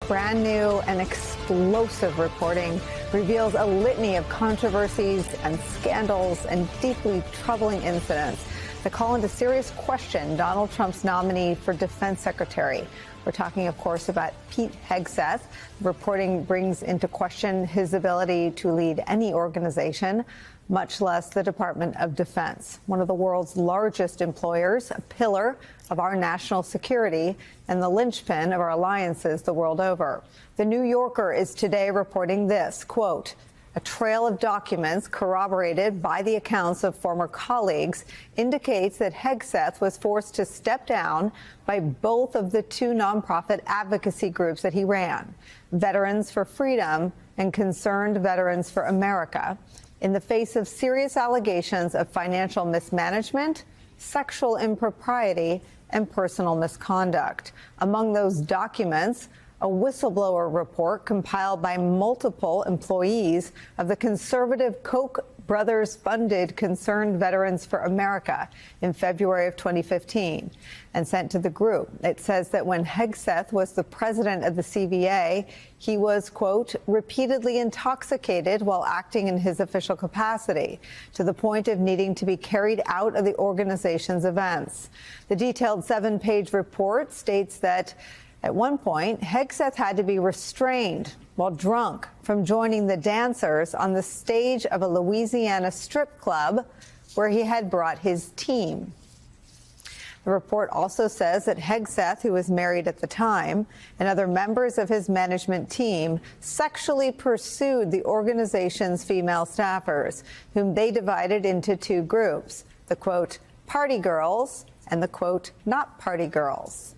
Brand new and explosive reporting reveals a litany of controversies and scandals and deeply troubling incidents that call into serious question Donald Trump's nominee for defense secretary. We're talking, of course, about Pete Hegseth. Reporting brings into question his ability to lead any organization, much less the Department of Defense, one of the world's largest employers, a pillar of our national security, and the linchpin of our alliances the world over. The New Yorker is today reporting this, quote, a trail of documents corroborated by the accounts of former colleagues indicates that Hegseth was forced to step down by both of the two nonprofit advocacy groups that he ran, Veterans for Freedom and Concerned Veterans for America, in the face of serious allegations of financial mismanagement, sexual impropriety, and personal misconduct. Among those documents, a whistleblower report compiled by multiple employees of the conservative Koch brothers-funded Concerned Veterans for America in February of 2015 and sent to the group. It says that when Hegseth was the president of the CVA, he was, quote, repeatedly intoxicated while acting in his official capacity to the point of needing to be carried out of the organization's events. The detailed 7-page report states that at one point, Hegseth had to be restrained while drunk from joining the dancers on the stage of a Louisiana strip club where he had brought his team. The report also says that Hegseth, who was married at the time, and other members of his management team sexually pursued the organization's female staffers, whom they divided into two groups, the, quote, party girls and the, quote, not party girls.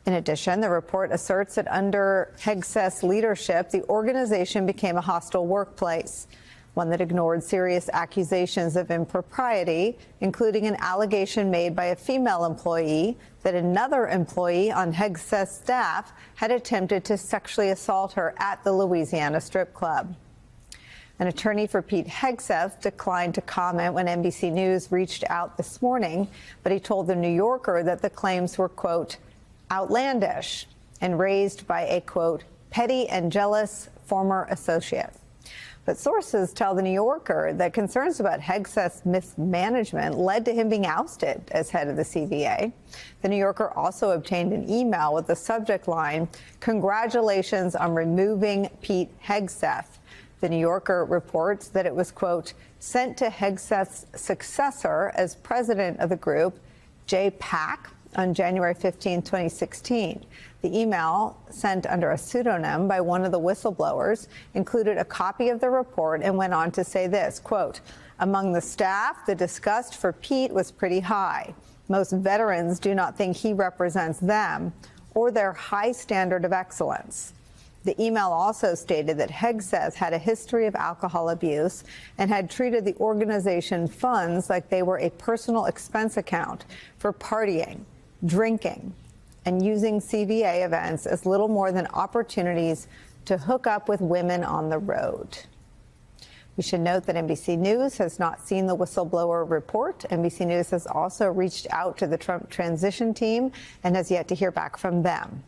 In addition, the report asserts that under Hegseth's leadership, the organization became a hostile workplace, one that ignored serious accusations of impropriety, including an allegation made by a female employee that another employee on Hegseth's staff had attempted to sexually assault her at the Louisiana strip club. An attorney for Pete Hegseth declined to comment when NBC News reached out this morning, but he told The New Yorker that the claims were, quote, outlandish and raised by a, quote, petty and jealous former associate. But sources tell The New Yorker that concerns about Hegseth's mismanagement led to him being ousted as head of the CVA. The New Yorker also obtained an email with the subject line, congratulations on removing Pete Hegseth. The New Yorker reports that it was, quote, sent to Hegseth's successor as president of the group, Jay Pack, on January 15, 2016. The email, sent under a pseudonym by one of the whistleblowers, included a copy of the report and went on to say this, quote, among the staff, the disgust for Pete was pretty high. Most veterans do not think he represents them or their high standard of excellence. The email also stated that Hegseth had a history of alcohol abuse and had treated the organization funds like they were a personal expense account for partying, drinking, and using CVA events as little more than opportunities to hook up with women on the road. We should note that NBC News has not seen the whistleblower report. NBC News has also reached out to the Trump transition team and has yet to hear back from them.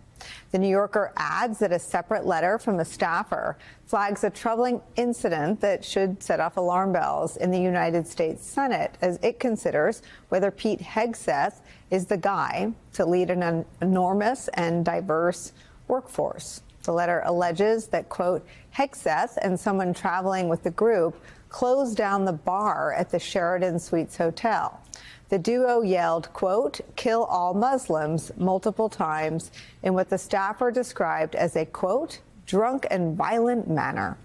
The New Yorker adds that a separate letter from a staffer flags a troubling incident that should set off alarm bells in the United States Senate as it considers whether Pete Hegseth is the guy to lead an enormous and diverse workforce. The letter alleges that, quote, Hegseth and someone traveling with the group closed down the bar at the Sheraton Suites Hotel. The duo yelled, quote, kill all Muslims multiple times in what the staffer described as a, quote, drunk and violent manner.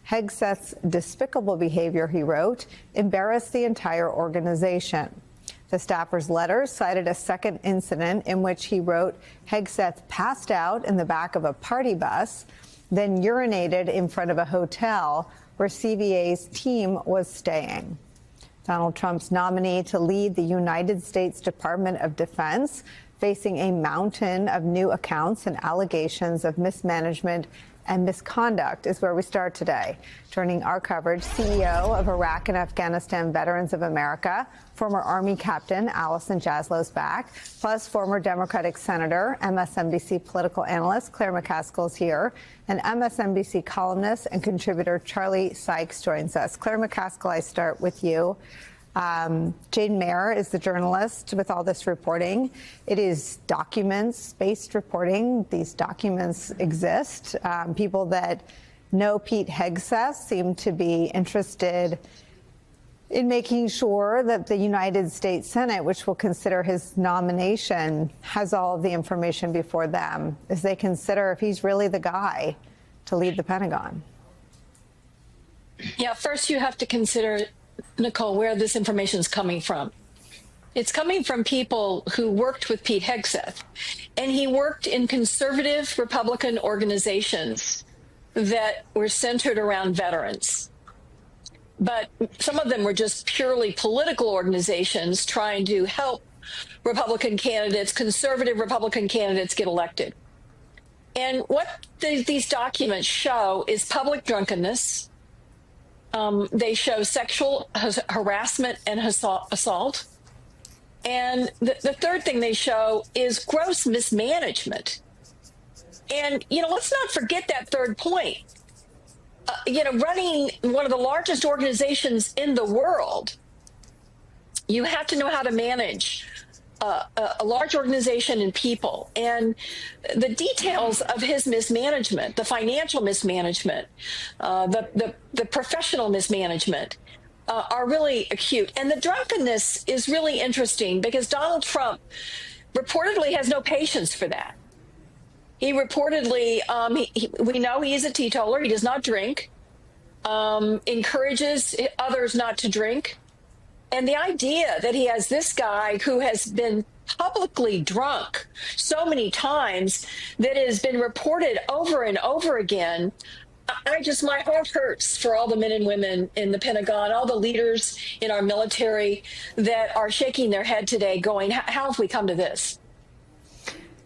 Hegseth's despicable behavior, he wrote, embarrassed the entire organization. The staffer's letter cited a second incident in which he wrote Hegseth passed out in the back of a party bus, then urinated in front of a hotel where CVA's team was staying. Donald Trump's nominee to lead the United States Department of Defense, facing a mountain of new accounts and allegations of mismanagement and misconduct is where we start today. Joining our coverage, CEO of Iraq and Afghanistan Veterans of America, former Army Captain Allison Jaslow's back, plus former Democratic Senator, MSNBC political analyst Claire McCaskill is here, and MSNBC columnist and contributor Charlie Sykes joins us. Claire McCaskill, I start with you. Jane Mayer is the journalist with all this reporting. It is documents-based reporting. These documents exist. People that know Pete Hegseth seem to be interested in making sure that the United States Senate, which will consider his nomination, has all of the information before them as they consider if he's really the guy to lead the Pentagon. Yeah, first you have to consider, Nicole, where this information is coming from. It's coming from people who worked with Pete Hegseth, and he worked in conservative Republican organizations that were centered around veterans. But some of them were just purely political organizations trying to help Republican candidates, conservative Republican candidates, get elected. And what these documents show is public drunkenness. They show sexual harassment and assault. And the third thing they show is gross mismanagement. And, let's not forget that third point. Running one of the largest organizations in the world, you have to know how to manage a large organization and people. And the details of his mismanagement, the financial mismanagement, the professional mismanagement, are really acute. And the drunkenness is really interesting because Donald Trump reportedly has no patience for that. He reportedly, we know he is a teetotaler. He does not drink, encourages others not to drink. And the idea that he has this guy who has been publicly drunk so many times, that has been reported over and over again, my heart hurts for all the men and women in the Pentagon, all the leaders in our military that are shaking their head today going, how have we come to this?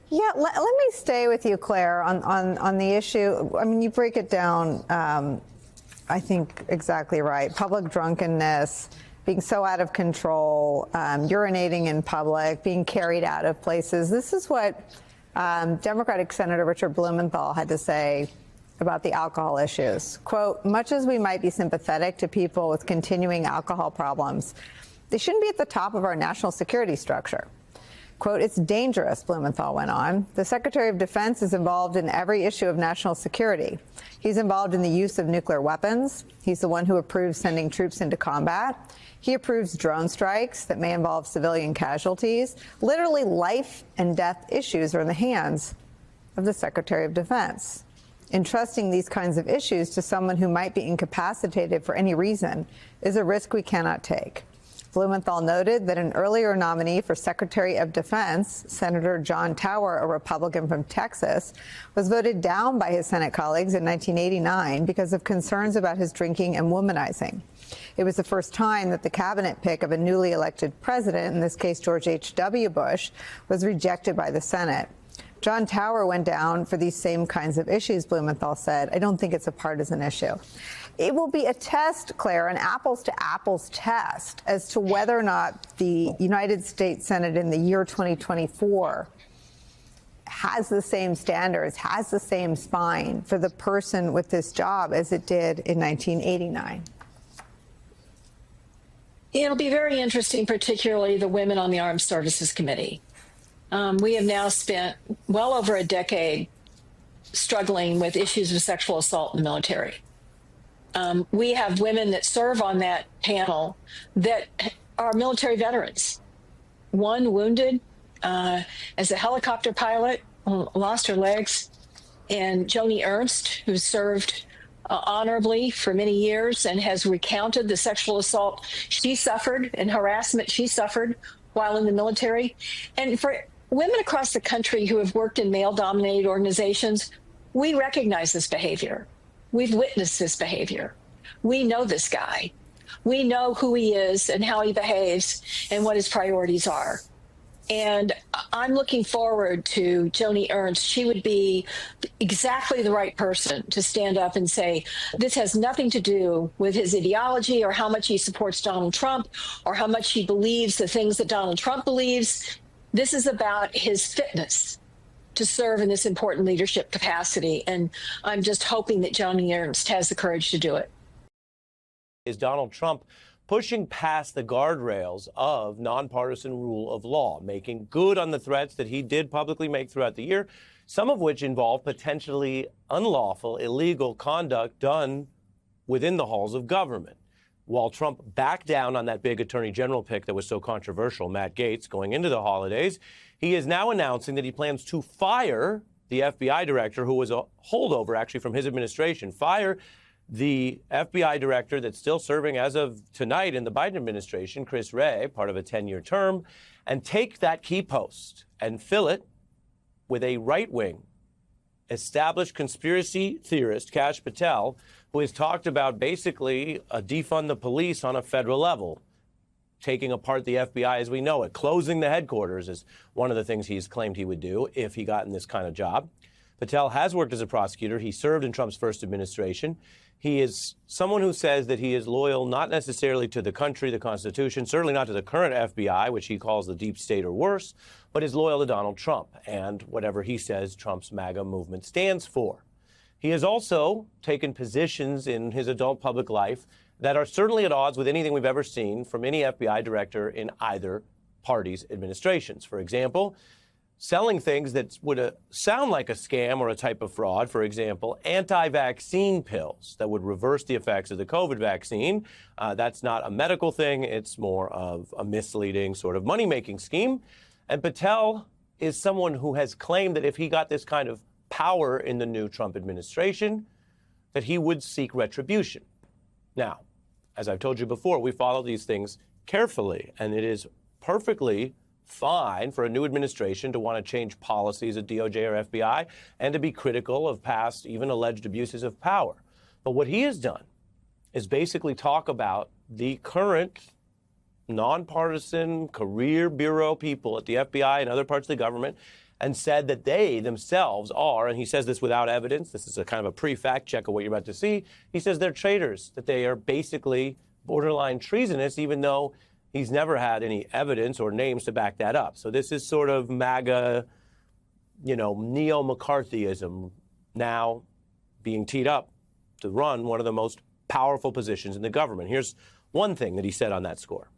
Yeah, let me stay with you, Claire, on the issue. I mean, you break it down, I think, exactly right. Public drunkenness, being so out of control, urinating in public, being carried out of places. This is what Democratic Senator Richard Blumenthal had to say about the alcohol issues. Quote, much as we might be sympathetic to people with continuing alcohol problems, they shouldn't be at the top of our national security structure. Quote, it's dangerous, Blumenthal went on. The Secretary of Defense is involved in every issue of national security. He's involved in the use of nuclear weapons. He's the one who approves sending troops into combat. He approves drone strikes that may involve civilian casualties. Literally life and death issues are in the hands of the Secretary of Defense. Entrusting these kinds of issues to someone who might be incapacitated for any reason is a risk we cannot take. Blumenthal noted that an earlier nominee for Secretary of Defense, Senator John Tower, a Republican from Texas, was voted down by his Senate colleagues in 1989 because of concerns about his drinking and womanizing. It was the first time that the cabinet pick of a newly elected president, in this case George H.W. Bush, was rejected by the Senate. John Tower went down for these same kinds of issues, Blumenthal said. I don't think it's a partisan issue. It will be a test, Claire, an apples-to-apples test as to whether or not the United States Senate in the year 2024 has the same standards, has the same spine for the person with this job as it did in 1989. It'll be very interesting, particularly the women on the Armed Services Committee. We have now spent well over a decade struggling with issues of sexual assault in the military. We have women that serve on that panel that are military veterans. One wounded as a helicopter pilot, lost her legs, and Joni Ernst, who served honorably for many years and has recounted the sexual assault she suffered and harassment she suffered while in the military. And for women across the country who have worked in male-dominated organizations, we recognize this behavior. We've witnessed this behavior. We know this guy. We know who he is and how he behaves and what his priorities are. And I'm looking forward to Joni Ernst. She would be exactly the right person to stand up and say, this has nothing to do with his ideology or how much he supports Donald Trump or how much he believes the things that Donald Trump believes. This is about his fitness to serve in this important leadership capacity. And I'm just hoping that Joni Ernst has the courage to do it. Is Donald Trump pushing past the guardrails of nonpartisan rule of law, making good on the threats that he did publicly make throughout the year, some of which involve potentially unlawful, illegal conduct done within the halls of government? While Trump backed down on that big attorney general pick that was so controversial, Matt Gaetz, going into the holidays, he is now announcing that he plans to fire the FBI director, who was a holdover actually from his administration, fire the FBI director that's still serving as of tonight in the Biden administration, Chris Wray, part of a 10-year term, and take that key post and fill it with a right-wing established conspiracy theorist, Kash Patel, who has talked about basically defund the police on a federal level, taking apart the FBI as we know it. Closing the headquarters is one of the things he's claimed he would do if he got in this kind of job. Patel has worked as a prosecutor. He served in Trump's first administration. He is someone who says that he is loyal not necessarily to the country, the Constitution, certainly not to the current FBI, which he calls the deep state or worse, but is loyal to Donald Trump and whatever he says Trump's MAGA movement stands for. He has also taken positions in his adult public life that are certainly at odds with anything we've ever seen from any FBI director in either party's administrations. For example, selling things that would sound like a scam or a type of fraud, for example, anti-vaccine pills that would reverse the effects of the COVID vaccine. That's not a medical thing. It's more of a misleading sort of money-making scheme. And Patel is someone who has claimed that if he got this kind of power in the new Trump administration, that he would seek retribution. Now, as I've told you before, we follow these things carefully, and it is perfectly fine for a new administration to want to change policies at DOJ or FBI and to be critical of past, even alleged abuses of power. But what he has done is basically talk about the current nonpartisan career bureau people at the FBI and other parts of the government and said that they themselves are, and he says this without evidence, this is a kind of a pre-fact check of what you're about to see, he says they're traitors, that they are basically borderline treasonous, even though he's never had any evidence or names to back that up. So this is sort of MAGA, neo-McCarthyism now being teed up to run one of the most powerful positions in the government. Here's one thing that he said on that score.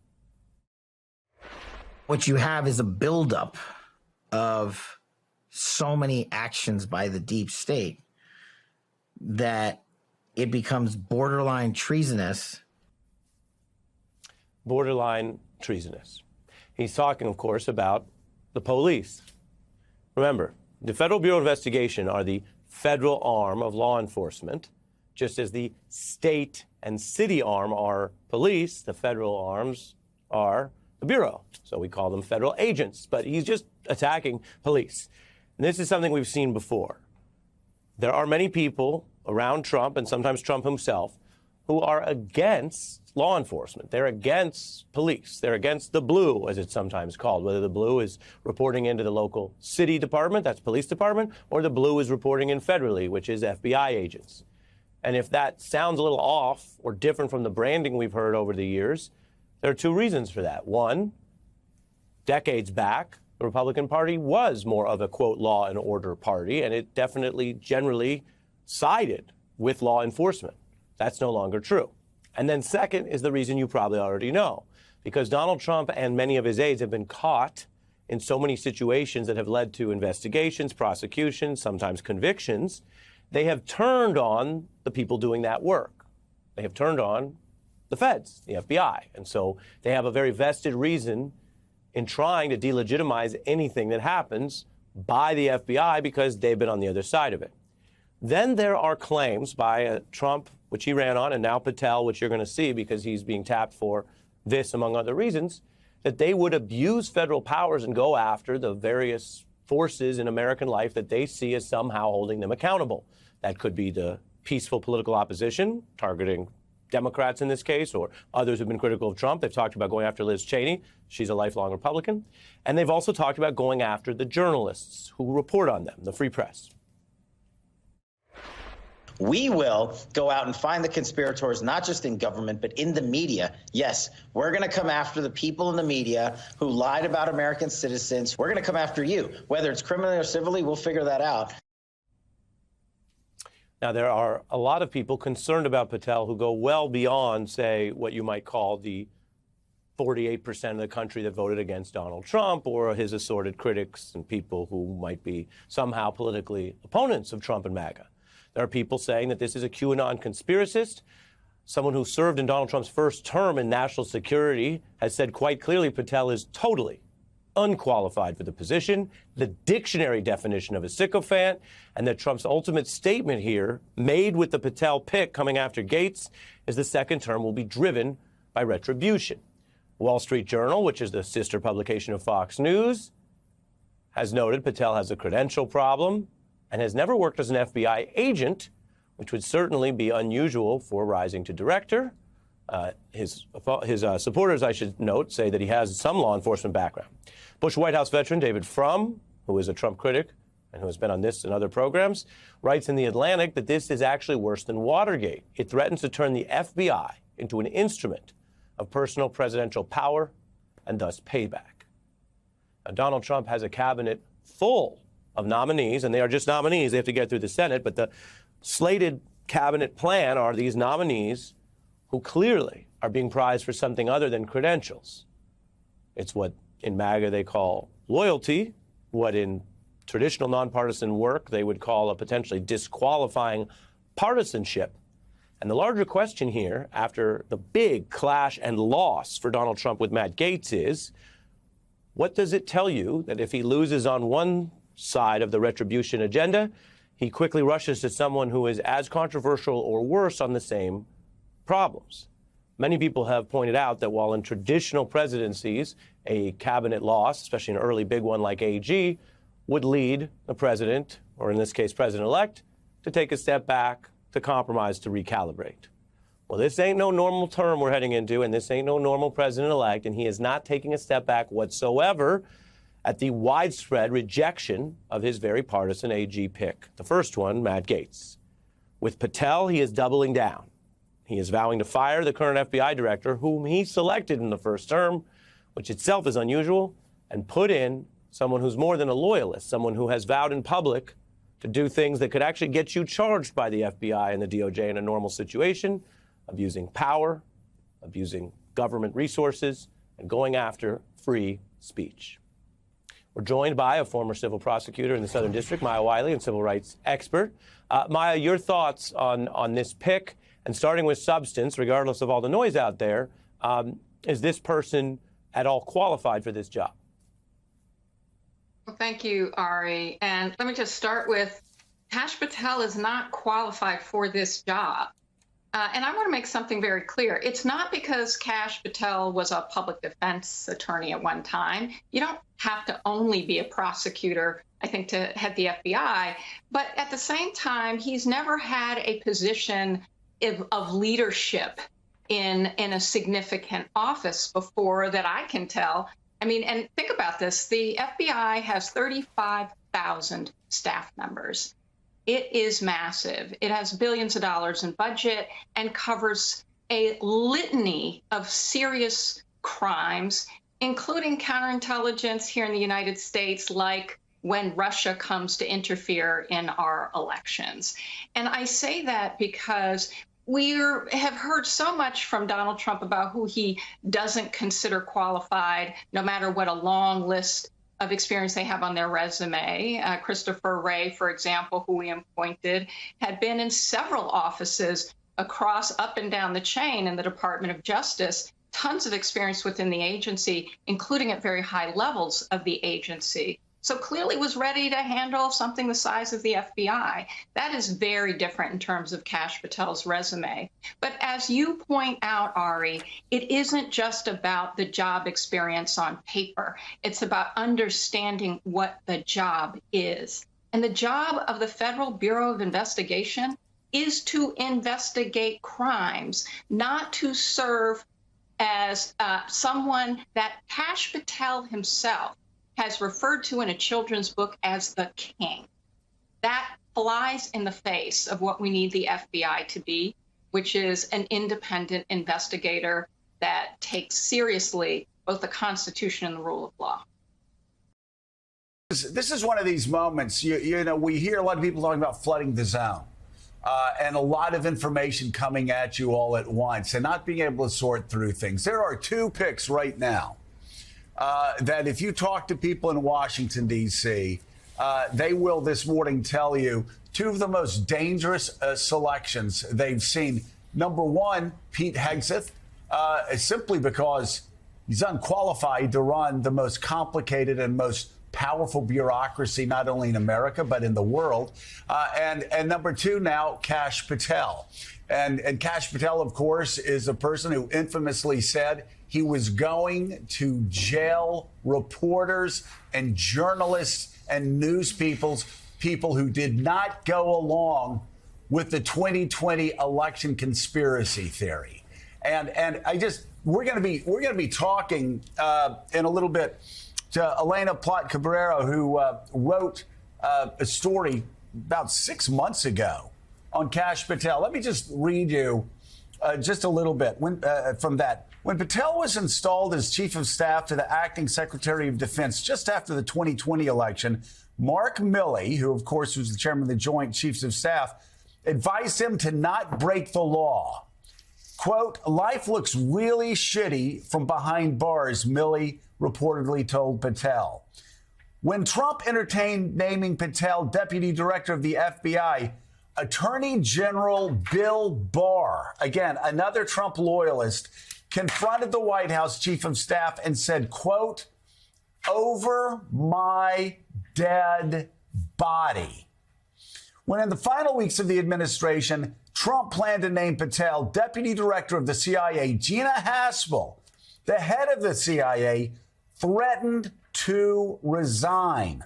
What you have is a buildup of so many actions by the deep state that it becomes borderline treasonous. Borderline treasonous. He's talking, of course, about the police. Remember, the Federal Bureau of Investigation are the federal arm of law enforcement, just as the state and city arm are police. The federal arms are the Bureau. So we call them federal agents. But he's just attacking police. And this is something we've seen before. There are many people around Trump, and sometimes Trump himself, who are against law enforcement. They're against police. They're against the blue, as it's sometimes called, whether the blue is reporting into the local city department, that's police department, or the blue is reporting in federally, which is FBI agents. And if that sounds a little off or different from the branding we've heard over the years, there are two reasons for that. One, decades back, the Republican Party was more of a, quote, law and order party, and it definitely generally sided with law enforcement. That's no longer true. And then second is the reason you probably already know, because Donald Trump and many of his aides have been caught in so many situations that have led to investigations, prosecutions, sometimes convictions. They have turned on the people doing that work. They have turned on the feds, the FBI. And so they have a very vested reason in trying to delegitimize anything that happens by the FBI because they've been on the other side of it. Then there are claims by Trump, which he ran on, and now Patel, which you're going to see because he's being tapped for this, among other reasons, that they would abuse federal powers and go after the various forces in American life that they see as somehow holding them accountable. That could be the peaceful political opposition, targeting Democrats in this case, or others who've been critical of Trump. They've talked about going after Liz Cheney. She's a lifelong Republican. And they've also talked about going after the journalists who report on them, the free press. We will go out and find the conspirators, not just in government, but in the media. Yes, we're going to come after the people in the media who lied about American citizens. We're going to come after you. Whether it's criminally or civilly, we'll figure that out. Now, there are a lot of people concerned about Patel who go well beyond, say, what you might call the 48% of the country that voted against Donald Trump, or his assorted critics and people who might be somehow politically opponents of Trump and MAGA. There are people saying that this is a QAnon conspiracist. Someone who served in Donald Trump's first term in national security has said quite clearly Patel is totally unqualified for the position, the dictionary definition of a sycophant, and that Trump's ultimate statement here, made with the Patel pick coming after Gates, is the second term will be driven by retribution. Wall Street Journal, which is the sister publication of Fox News, has noted Patel has a credential problem and has never worked as an FBI agent, which would certainly be unusual for rising to director. His supporters, I should note, say that he has some law enforcement background. Bush White House veteran David Frum, who is a Trump critic and who has been on this and other programs, writes in The Atlantic that this is actually worse than Watergate. It threatens to turn the FBI into an instrument of personal presidential power and thus payback. Now, Donald Trump has a cabinet full of nominees, and they are just nominees. They have to get through the Senate, but the slated cabinet plan are these nominees who clearly are being prized for something other than credentials. It's what in MAGA they call loyalty, what in traditional nonpartisan work they would call a potentially disqualifying partisanship. And the larger question here, after the big clash and loss for Donald Trump with Matt Gaetz, is what does it tell you that if he loses on one side of the retribution agenda, he quickly rushes to someone who is as controversial or worse on the same problems? Many people have pointed out that while in traditional presidencies, a cabinet loss, especially an early big one like AG, would lead the president, or in this case, president-elect, to take a step back, to compromise, to recalibrate. Well, this ain't no normal term we're heading into, and this ain't no normal president-elect, and he is not taking a step back whatsoever at the widespread rejection of his very partisan AG pick. The first one, Matt Gaetz. With Patel, he is doubling down. He is vowing to fire the current FBI director, whom he selected in the first term, which itself is unusual, and put in someone who's more than a loyalist, someone who has vowed in public to do things that could actually get you charged by the FBI and the DOJ in a normal situation, abusing power, abusing government resources, and going after free speech. We're joined by a former civil prosecutor in the Southern District, Maya Wiley, and civil rights expert. Maya, your thoughts on this pick, and starting with substance, regardless of all the noise out there, is this person at all qualified for this job? Well, thank you, Ari. And let me just start with Kash Patel is not qualified for this job. And I want to make something very clear. It's not because Kash Patel was a public defense attorney at one time. You don't have to only be a prosecutor, I think, to head the FBI. But at the same time, he's never had a position of leadership in a significant office before that I can tell. I mean, and think about this. The FBI has 35,000 staff members. It is massive. It has billions of dollars in budget and covers a litany of serious crimes, including counterintelligence here in the United States, like when Russia comes to interfere in our elections. And I say that because we have heard so much from Donald Trump about who he doesn't consider qualified, no matter what a long list of experience they have on their resume. Christopher Wray, for example, who we appointed, had been in several offices across up and down the chain in the Department of Justice, tons of experience within the agency, including at very high levels of the agency. So clearly was ready to handle something the size of the FBI. That is very different in terms of Kash Patel's resume. But as you point out, Ari, it isn't just about the job experience on paper. It's about understanding what the job is. And the job of the Federal Bureau of Investigation is to investigate crimes, not to serve as someone that Kash Patel himself has referred to in a children's book as the king. That flies in the face of what we need the FBI to be, which is an independent investigator that takes seriously both the Constitution and the rule of law. This is one of these moments, you know, we hear a lot of people talking about flooding the zone and a lot of information coming at you all at once and not being able to sort through things. There are two picks right now that if you talk to people in Washington, D.C., they will this morning tell you two of the most dangerous selections they've seen. Number one, Pete Hegseth, simply because he's unqualified to run the most complicated and most powerful bureaucracy, not only in America, but in the world. And number two now, Kash Patel. And Kash Patel, of course, is a person who infamously said he was going to jail reporters and journalists and news people who did not go along with the 2020 election conspiracy theory. And we're going to be talking in a little bit to Elena Plott Cabrera, who wrote a story about 6 months ago on Kash Patel. Let me just read you just a little bit from that. When Patel was installed as chief of staff to the acting secretary of defense just after the 2020 election, Mark Milley, who of course was the chairman of the Joint Chiefs of Staff, advised him to not break the law. Quote, life looks really shitty from behind bars, Milley reportedly told Patel. When Trump entertained naming Patel deputy director of the FBI, Attorney General Bill Barr, again, another Trump loyalist, confronted the White House chief of staff and said, quote, over my dead body. When in the final weeks of the administration, Trump planned to name Patel deputy director of the CIA, Gina Haspel, the head of the CIA, threatened to resign.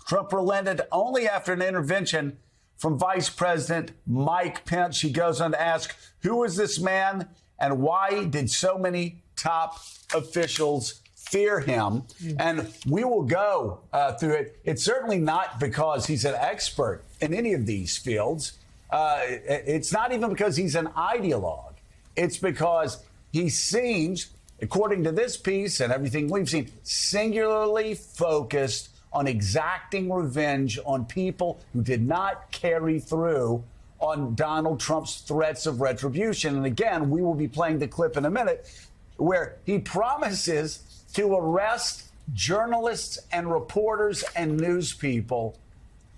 Trump relented only after an intervention from Vice President Mike Pence. She goes on to ask, who is this man and why did so many top officials fear him? And we will go through it. It's certainly not because he's an expert in any of these fields. It's not even because he's an ideologue. It's because he seems, according to this piece and everything we've seen, singularly focused on exacting revenge on people who did not carry through on Donald Trump's threats of retribution. And again, we will be playing the clip in a minute where he promises to arrest journalists and reporters and news people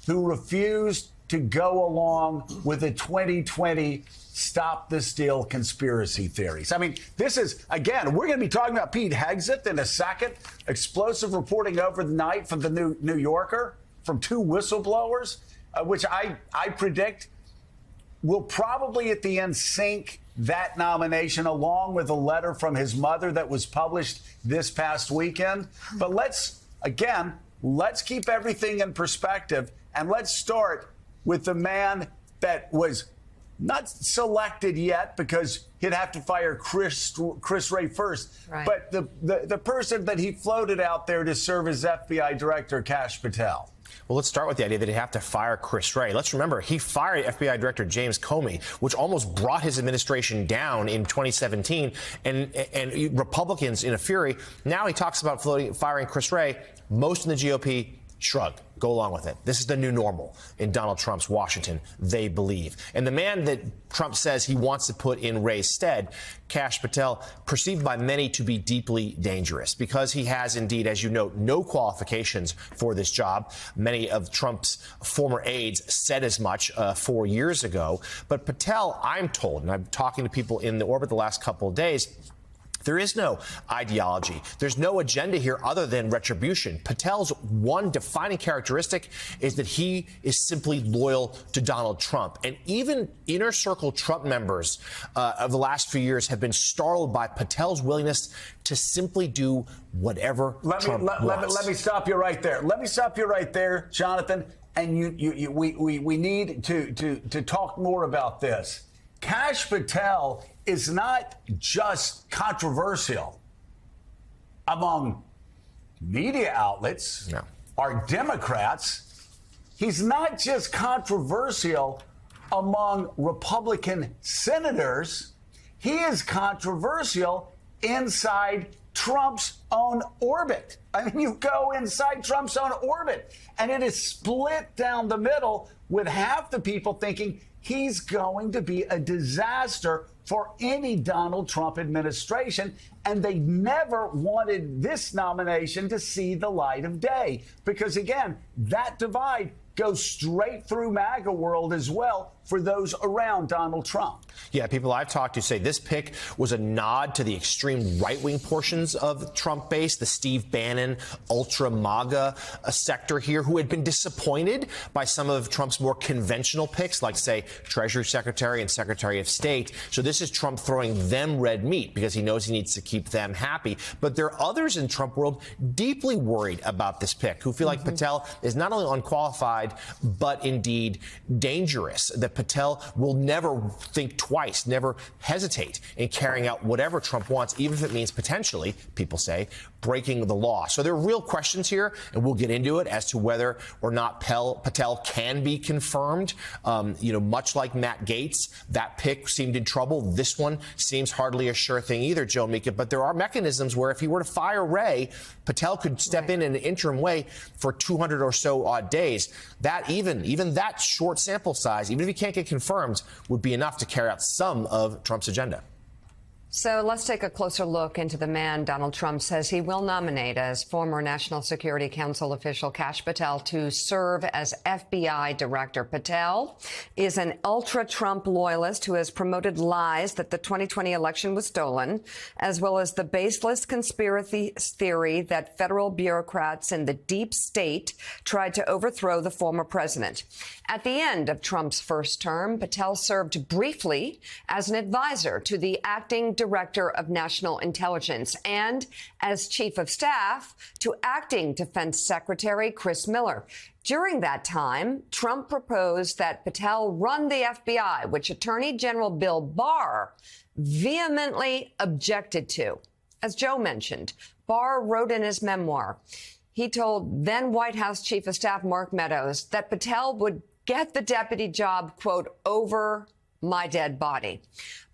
who refused to go along with the 2020 Stop the Steal conspiracy theories. I mean, this is, again, we're going to be talking about Pete Hegseth in a second. Explosive reporting over the night from the New Yorker from two whistleblowers, which I predict will probably at the end sink that nomination along with a letter from his mother that was published this past weekend. But let's keep everything in perspective, and let's start with the man that was not selected yet because he'd have to fire Chris Wray first. Right. But the person that he floated out there to serve as FBI director, Kash Patel. Well, let's start with the idea that he'd have to fire Chris Wray. Let's remember, he fired FBI Director James Comey, which almost brought his administration down in 2017, and Republicans in a fury. Now he talks about firing Chris Wray. Most in the GOP shrug, go along with it. This is the new normal in Donald Trump's Washington, they believe. And the man that Trump says he wants to put in Wray's stead, Kash Patel, perceived by many to be deeply dangerous because he has indeed, as you note, no qualifications for this job. Many of Trump's former aides said as much 4 years ago. But Patel, I'm told, and I'm talking to people in the orbit the last couple of days, there is no ideology. There's no agenda here other than retribution. Patel's one defining characteristic is that he is simply loyal to Donald Trump. And even inner circle Trump members of the last few years have been startled by Patel's willingness to simply do whatever Trump wants. Let me stop you right there. Let me stop you right there, Jonathan. and we need to talk more about this. Kash Patel is not just controversial among media outlets or Democrats. He's not just controversial among Republican senators. He is controversial inside Trump's own orbit. I mean, you go inside Trump's own orbit, and it is split down the middle with half the people thinking he's going to be a disaster for any Donald Trump administration. And they never wanted this nomination to see the light of day. Because, again, that divide goes straight through MAGA world as well for those around Donald Trump. Yeah, people I've talked to say this pick was a nod to the extreme right-wing portions of Trump base, the Steve Bannon, ultra MAGA sector here, who had been disappointed by some of Trump's more conventional picks, like, say, Treasury Secretary and Secretary of State. So this is Trump throwing them red meat because he knows he needs to keep them happy. But there are others in Trump world deeply worried about this pick, who feel like Patel is not only unqualified, but indeed dangerous. That Patel will never think twice, never hesitate in carrying out whatever Trump wants, even if it means potentially, people say, breaking the law. So there are real questions here, and we'll get into it as to whether or not Patel can be confirmed. Much like Matt Gaetz, that pick seemed in trouble. This one seems hardly a sure thing either, Joe Mika. But there are mechanisms where if he were to fire Wray, Patel could step in an interim way for 200 or so odd days. That even that short sample size, even if he can't get confirmed, would be enough to carry out some of Trump's agenda. So let's take a closer look into the man Donald Trump says he will nominate as former National Security Council official Kash Patel to serve as FBI director. Patel is an ultra-Trump loyalist who has promoted lies that the 2020 election was stolen, as well as the baseless conspiracy theory that federal bureaucrats in the deep state tried to overthrow the former president. At the end of Trump's first term, Patel served briefly as an advisor to the acting director of national intelligence and as chief of staff to acting defense secretary Chris Miller. During that time, Trump proposed that Patel run the FBI, which Attorney General Bill Barr vehemently objected to. As Joe mentioned, Barr wrote in his memoir, he told then White House Chief of Staff Mark Meadows that Patel would get the deputy job, quote, over my dead body.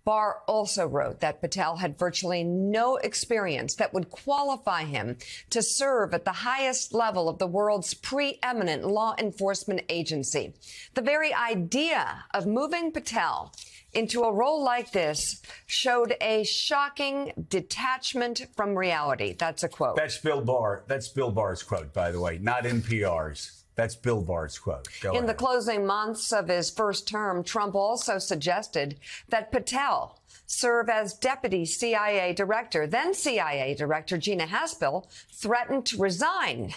Barr also wrote that Patel had virtually no experience that would qualify him to serve at the highest level of the world's preeminent law enforcement agency. The very idea of moving Patel into a role like this showed a shocking detachment from reality. That's a quote. That's Bill Barr. That's Bill Barr's quote, by the way, not NPR's. That's Bill Barr's quote. In the closing months of his first term, Trump also suggested that Patel serve as deputy CIA director. Then CIA Director Gina Haspel threatened to resign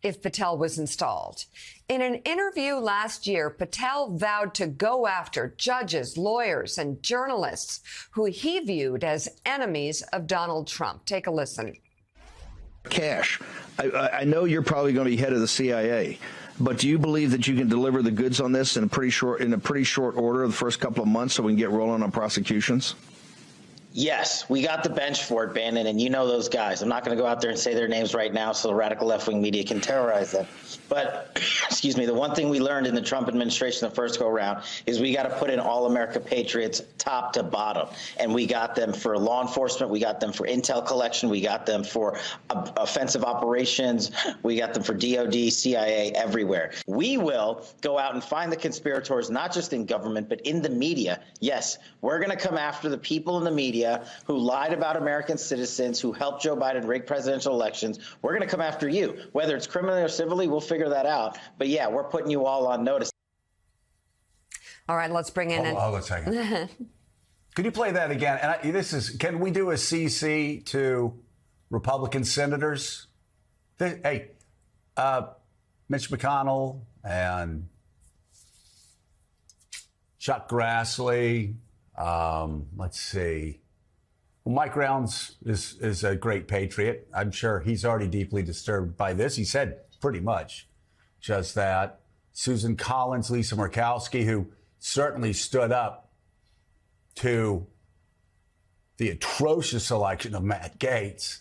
if Patel was installed. In an interview last year, Patel vowed to go after judges, lawyers, and journalists who he viewed as enemies of Donald Trump. Take a listen. Kash, I know you're probably going to be head of the CIA, but do you believe that you can deliver the goods on this in a pretty short order the first couple of months so we can get rolling on prosecutions? Yes, we got the bench for it, Bannon, and you know those guys. I'm not going to go out there and say their names right now so the radical left-wing media can terrorize them. But, excuse me, the one thing we learned in the Trump administration the first go-around is we got to put in all-America patriots top to bottom. And we got them for law enforcement. We got them for intel collection. We got them for offensive operations. We got them for DOD, CIA, everywhere. We will go out and find the conspirators, not just in government, but in the media. Yes, we're going to come after the people in the media who lied about American citizens, who helped Joe Biden rig presidential elections. We're going to come after you. Whether it's criminally or civilly, we'll figure that out. But yeah, we're putting you all on notice. All right, let's bring in. Hold on a second. Could you play that again? And can we do a CC to Republican senators? Hey, Mitch McConnell and Chuck Grassley. Let's see. Well, Mike Rounds is a great patriot. I'm sure he's already deeply disturbed by this. He said pretty much just that. Susan Collins, Lisa Murkowski, who certainly stood up to the atrocious election of Matt Gaetz.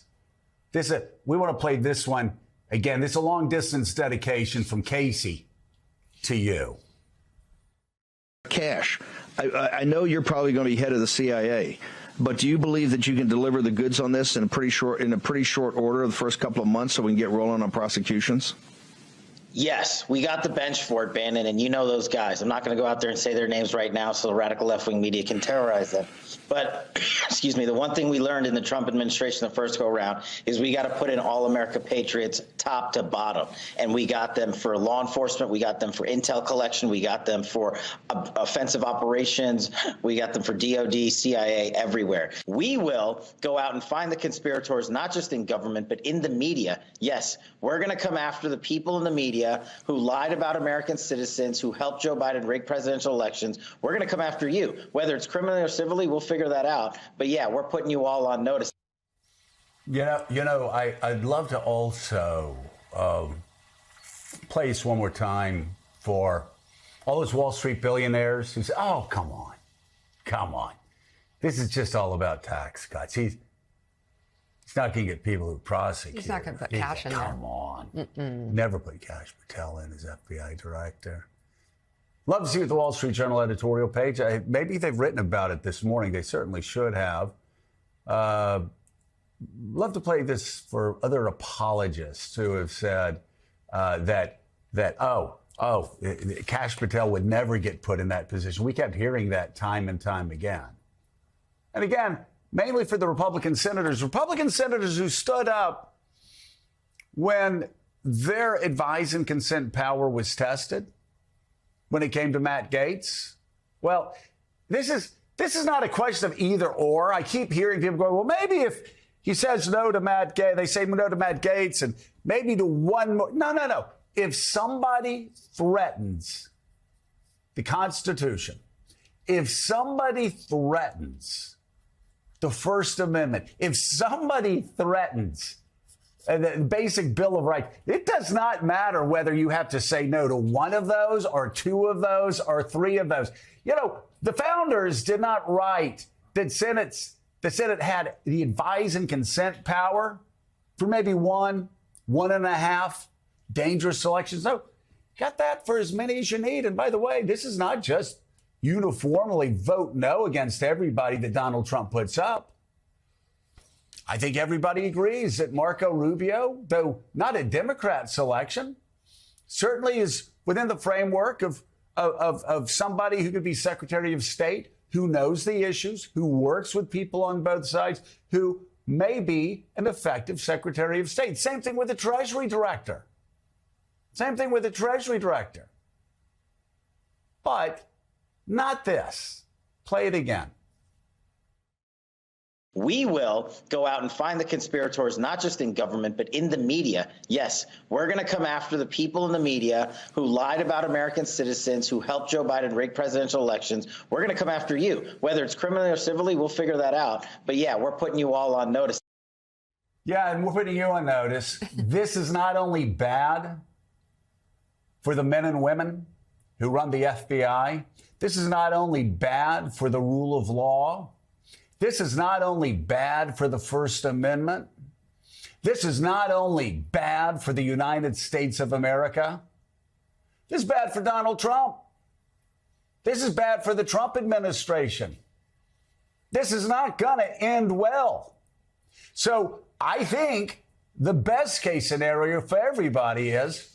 We want to play this one again. This is a long distance dedication from Casey to you. Cash, I know you're probably going to be head of the CIA, but do you believe that you can deliver the goods on this in a pretty short order the first couple of months so we can get rolling on prosecutions? Yes, we got the bench for it, Bannon, and you know those guys. I'm not going to go out there and say their names right now so the radical left-wing media can terrorize them. But, excuse me, the one thing we learned in the Trump administration the first go-around is we got to put in all-America patriots top to bottom. And we got them for law enforcement. We got them for intel collection. We got them for offensive operations. We got them for DOD, CIA, everywhere. We will go out and find the conspirators, not just in government, but in the media. Yes, we're going to come after the people in the media who lied about American citizens, who helped Joe Biden rig presidential elections. We're going to come after you. Whether it's criminally or civilly, we'll figure that out. But yeah, we're putting you all on notice. I'd love to also play this one more time for all those Wall Street billionaires who say, oh, come on. This is just all about tax cuts. He's not going to get people who prosecute. He's not going to put cash in there. Come on. Never put Kash Patel in as FBI director. Love to see it at the Wall Street Journal editorial page. Maybe they've written about it this morning. They certainly should have. Love to play this for other apologists who have said that Kash Patel would never get put in that position. We kept hearing that time and time again. And again, mainly for the Republican senators who stood up when their advise and consent power was tested when it came to Matt Gaetz. Well, this is not a question of either or. I keep hearing people going, well, maybe if he says no to Matt Gaetz, they say no to Matt Gaetz and maybe to one more. No. If somebody threatens the Constitution, if somebody threatens the First Amendment, if somebody threatens the basic Bill of Rights, it does not matter whether you have to say no to one of those or two of those or three of those. You know, the founders did not write that the Senate had the advise and consent power for maybe one and a half dangerous elections. No, got that for as many as you need. And by the way, this is not just uniformly vote no against everybody that Donald Trump puts up. I think everybody agrees that Marco Rubio, though not a Democrat selection, certainly is within the framework of somebody who could be Secretary of State, who knows the issues, who works with people on both sides, who may be an effective Secretary of State. Same thing with the Treasury Director. But not this. Play it again. We will go out and find the conspirators, not just in government, but in the media. Yes, we're going to come after the people in the media who lied about American citizens, who helped Joe Biden rig presidential elections. We're going to come after you. Whether it's criminally or civilly, we'll figure that out. But yeah, we're putting you all on notice. Yeah, and we're putting you on notice. This is not only bad for the men and women who run the FBI. This is not only bad for the rule of law. This is not only bad for the First Amendment. This is not only bad for the United States of America. This is bad for Donald Trump. This is bad for the Trump administration. This is not going to end well. So I think the best case scenario for everybody is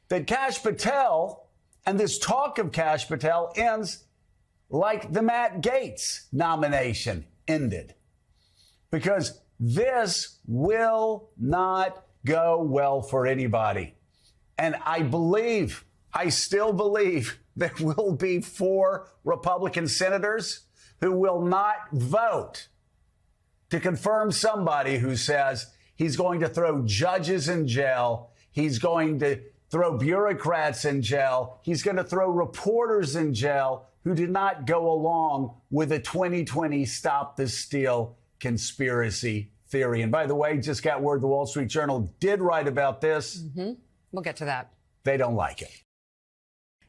that Kash Patel and this talk of Kash Patel ends like the Matt Gaetz nomination ended. Because this will not go well for anybody. And I still believe there will be 4 Republican senators who will not vote to confirm somebody who says he's going to throw judges in jail, he's going to throw bureaucrats in jail, he's going to throw reporters in jail who did not go along with the 2020 Stop the Steal conspiracy theory. And by the way, just got word the Wall Street Journal did write about this. We'll get to that. they don't like it.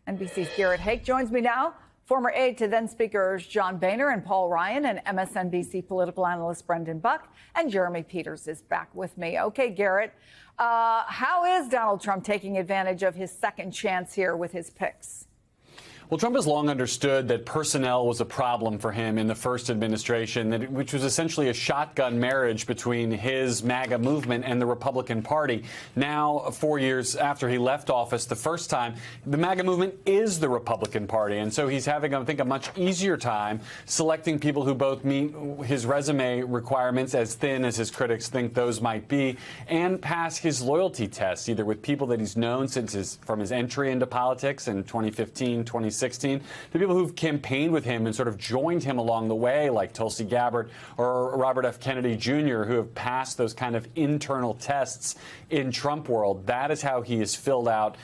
NBC's Garrett Haake joins me now. Former aide to then Speakers John Boehner and Paul Ryan, and MSNBC political analyst Brendan Buck, and Jeremy Peters is back with me. Okay, Garrett, how is Donald Trump taking advantage of his second chance here with his picks? Well, Trump has long understood that personnel was a problem for him in the first administration, which was essentially a shotgun marriage between his MAGA movement and the Republican Party. Now, 4 years after he left office the first time, the MAGA movement is the Republican Party. And so he's having, I think, a much easier time selecting people who both meet his resume requirements, as thin as his critics think those might be, and pass his loyalty tests, either with people that he's known from his entry into politics in 2015, 2016, to people who've campaigned with him and sort of joined him along the way, like Tulsi Gabbard or Robert F. Kennedy Jr., who have passed those kind of internal tests in Trump world. That is how he has filled out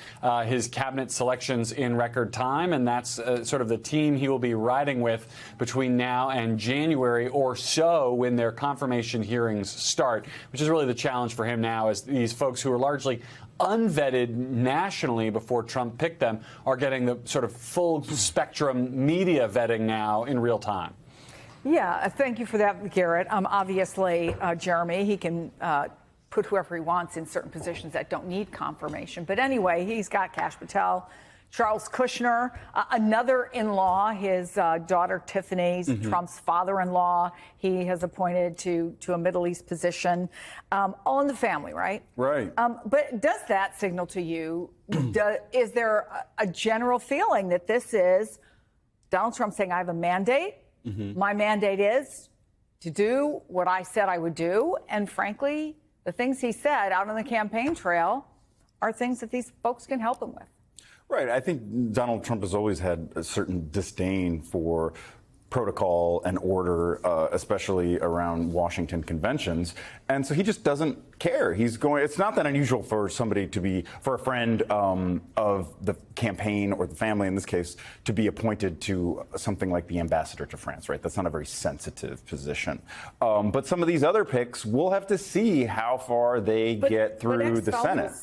his cabinet selections in record time, and that's sort of the team he will be riding with between now and January or so, when their confirmation hearings start, which is really the challenge for him now, as these folks who are largely unvetted nationally before Trump picked them are getting the sort of full spectrum media vetting now in real time. Yeah, thank you for that, Garrett. Obviously, Jeremy, he can put whoever he wants in certain positions that don't need confirmation. But anyway, he's got Kash Patel, Charles Kushner, another in-law, his daughter Tiffany's, Trump's father-in-law, he has appointed to a Middle East position, all in the family, right? Right. But does that signal to you, is there a general feeling that this is Donald Trump saying, I have a mandate, my mandate is to do what I said I would do, and frankly, the things he said out on the campaign trail are things that these folks can help him with? Right. I think Donald Trump has always had a certain disdain for protocol and order, especially around Washington conventions. And so he just doesn't care. It's not that unusual for somebody for a friend of the campaign or the family in this case, to be appointed to something like the ambassador to France, right? That's not a very sensitive position. But some of these other picks, we'll have to see how far they get through the Senate.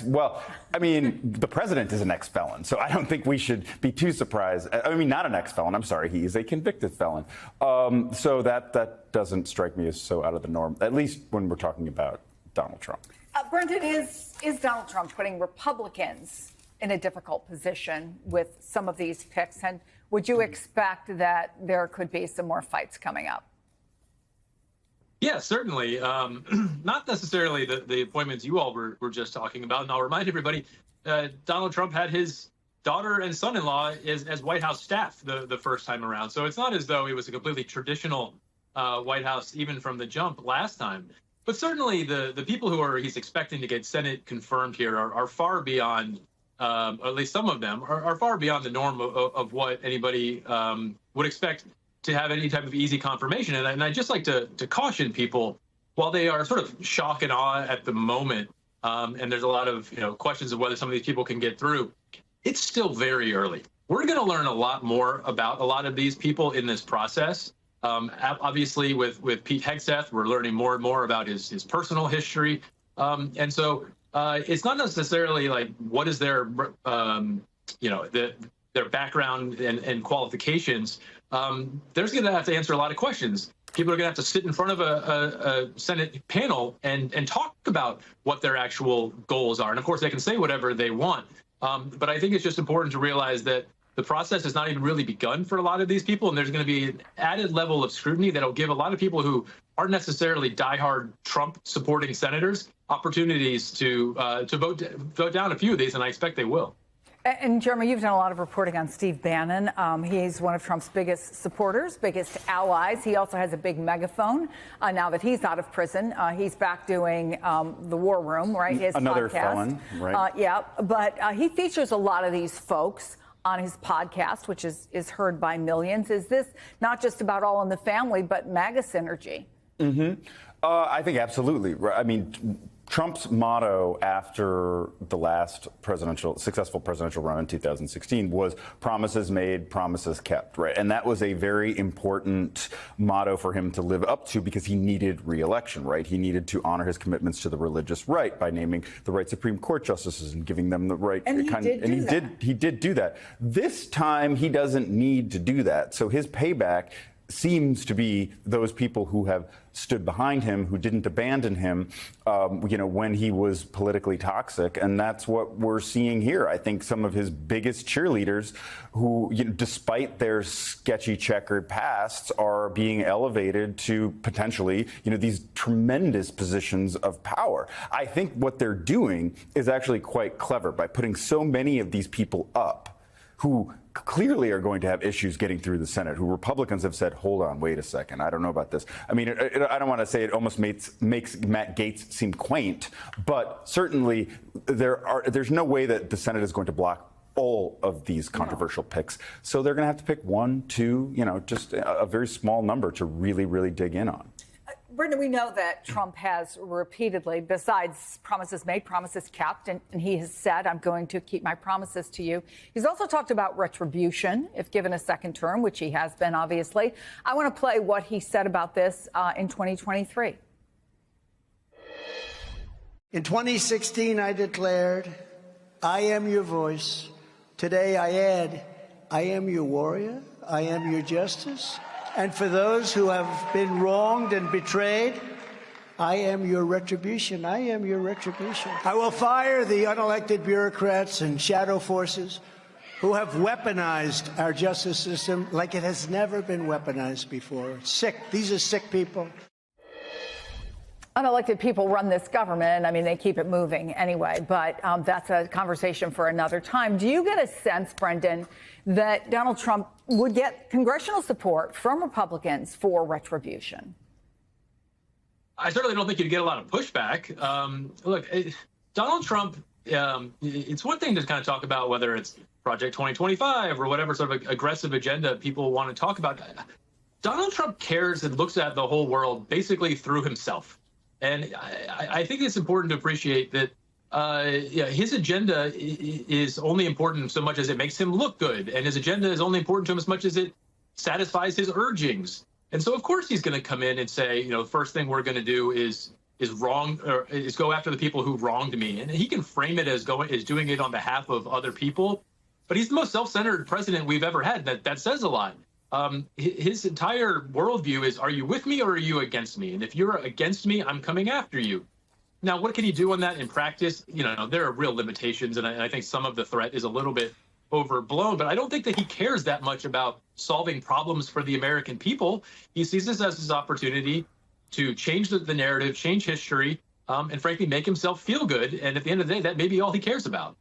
Well, I mean, the president is an ex-felon, so I don't think we should be too surprised. I mean, not an ex-felon. I'm sorry. He is a convicted felon. So that doesn't strike me as so out of the norm, at least when we're talking about Donald Trump. Brendan, is Donald Trump putting Republicans in a difficult position with some of these picks? And would you expect that there could be some more fights coming up? Yeah, certainly. Not necessarily the appointments you all were just talking about. And I'll remind everybody, Donald Trump had his daughter and son-in-law as White House staff the first time around. So it's not as though it was a completely traditional White House, even from the jump last time. But certainly the people he's expecting to get Senate confirmed here are far beyond, or at least some of them, are far beyond the norm of what anybody would expect to have any type of easy confirmation. And I'd just like to caution people, while they are sort of shock and awe at the moment, and there's a lot of questions of whether some of these people can get through, it's still very early. We're going to learn a lot more about a lot of these people in this process. Obviously, with Pete Hegseth, we're learning more and more about his personal history. And so it's not necessarily like what is their, their background and qualifications. There's going to have to answer a lot of questions. People are going to have to sit in front of a Senate panel and talk about what their actual goals are. And of course, they can say whatever they want. But I think it's just important to realize that the process has not even really begun for a lot of these people. And there's going to be an added level of scrutiny that'll give a lot of people who aren't necessarily diehard Trump supporting senators opportunities to vote down a few of these. And I expect they will. And Jeremy, you've done a lot of reporting on Steve Bannon. He's one of Trump's biggest supporters, biggest allies. He also has a big megaphone now that he's out of prison. He's back doing the War Room, right? His Another podcast. felon, right? Yeah, but he features a lot of these folks on his podcast, which is heard by millions. Is this not just about All in the Family, but MAGA synergy? I think absolutely. I mean, Trump's motto after the last successful presidential run in 2016 was promises made, promises kept, right? And that was a very important motto for him to live up to because he needed re-election, right? He needed to honor his commitments to the religious right by naming the right Supreme Court justices and giving them the right he did do that. This time he doesn't need to do that. So his payback seems to be those people who have stood behind him, who didn't abandon him, when he was politically toxic. And that's what we're seeing here. I think some of his biggest cheerleaders who, despite their sketchy checkered pasts, are being elevated to potentially, these tremendous positions of power. I think what they're doing is actually quite clever by putting so many of these people up who clearly are going to have issues getting through the Senate, who Republicans have said, hold on, wait a second, I don't know about this. I mean, I don't want to say it almost makes Matt Gaetz seem quaint, but certainly there's no way that the Senate is going to block all of these controversial picks. So they're going to have to pick one, two, just a very small number to really, really dig in on. Brendan, we know that Trump has repeatedly, besides promises made, promises kept, and he has said, I'm going to keep my promises to you. He's also talked about retribution, if given a second term, which he has been, obviously. I want to play what he said about this in 2023. In 2016, I declared, I am your voice. Today, I add, I am your warrior. I am your justice. And for those who have been wronged and betrayed, I am your retribution. I am your retribution. I will fire the unelected bureaucrats and shadow forces who have weaponized our justice system like it has never been weaponized before. It's sick. These are sick people. Unelected people run this government. I mean, they keep it moving anyway, but that's a conversation for another time. Do you get a sense, Brendan, that Donald Trump would get congressional support from Republicans for retribution? I certainly don't think you'd get a lot of pushback. Look, Donald Trump, it's one thing to kind of talk about whether it's Project 2025 or whatever sort of aggressive agenda people want to talk about. Donald Trump cares and looks at the whole world basically through himself. And I think it's important to appreciate that his agenda is only important so much as it makes him look good. And his agenda is only important to him as much as it satisfies his urgings. And so, of course, he's going to come in and say, the first thing we're going to do is go after the people who wronged me. And he can frame it as doing it on behalf of other people. But he's the most self-centered president we've ever had. That says a lot. His entire worldview is, are you with me or are you against me? And if you're against me, I'm coming after you. Now, what can he do on that in practice? There are real limitations, and I think some of the threat is a little bit overblown, but I don't think that he cares that much about solving problems for the American people. He sees this as his opportunity to change the narrative, change history, and frankly, make himself feel good. And at the end of the day, that may be all he cares about.